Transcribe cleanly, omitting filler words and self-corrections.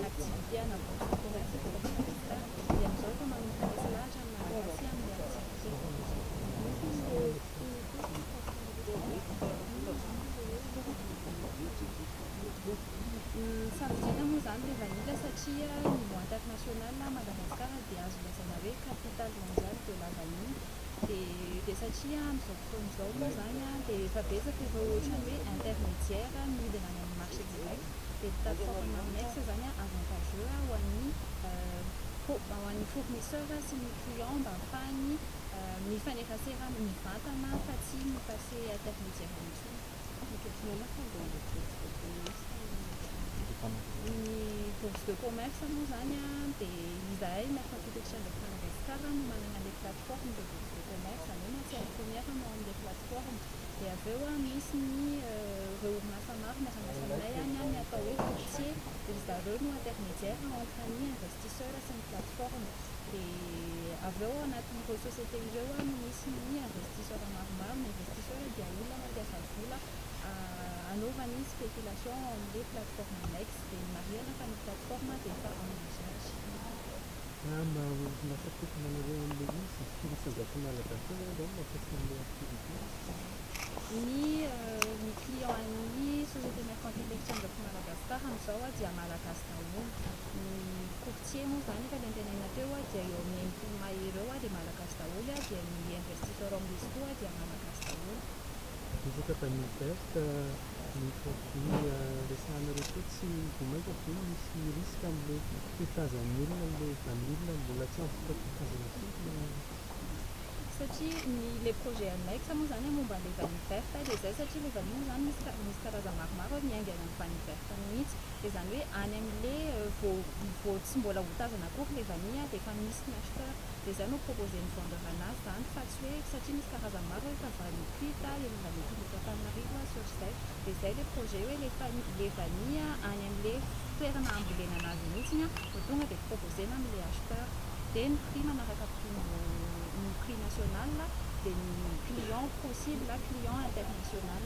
activité anapotoa forensika eto Madagasikara dia amin'izao efa manomboka misy lahatra ny malagasy amin'ny activité Sarobiana moa zany le vanila satria niveau international Madagasikara dia azo lazaina hoe capitale mondiale de la vanille dia satria amin'izao fotoana izao moa zany dia efa betsaka ireo ohatran'ny hoe intermédiaire midina any amin'ny marché direct dia plateforme Mamex zany avantageux ho an'ny fournisseur sy ny client mba ahafahany mifanerasera mivantana fa tsy mipasser intermédiaire intsony. Ny bourse de commerce moa zany dia izahay mercantil exchange of Madagascar no manana les plateformes de bourse de commerce any matière première no amin'ilay plateforme dia avy eo misy ny ireo orinasa maro miara-miasa aminay any atao hoe courtier dia zareo no intermédiaire entre ny investisseur sy ny plateforme dia avy eo anatin'ireo société ireo no misy ny investisseur maromaro ny investisseur dia olona mampiasa vola anaovany spéculation amin'ilay plateforme Mamex dia marihana fa ny plateforme dia efa en usage. Mba masakotrana anareo amin'ilay izy firosan-jato malagasy izao mampiasa amin'ilay activité ny client an'ny société mercantile exchange of Madagascar amin'izao dia malagasy daholo. Ny courtier moa zany efa nentenaina teo dia eo amin'ny impoma ireo dia malagasy daholo dia ny investisseur amin'izy koa dia malagasy daholo. Betsaka taniverte ny resahanareo koa tsy vomaika ve misy risque amin'ilay fitazan'ny olona ilay vanille mbola tsy afaka fitazana fotsiny satria les projets annex moa zany momba an'ilay vanille verte dia izay satria ilay vanille moa zany misy karazany maromaro miainga any amin'ny vanille verte mihitsy dia izany hoe any amin'ilay vao tsy mbola ho tazana akory ilay vanille dia efa misy ny acheteur dia izay no proposé ny vendeur anazy zany fa tsy hoe satria misy karazany maro efa vanille cuite il vanille cuite Antananarivo sur izay dia izay le projet hoe le vanille any amin'ilay toerana ambolena anazy mihitsy vao tonga dia proposena amin'ilay acheteur dia ny prix manaraka ny prix national dia ny client possible client international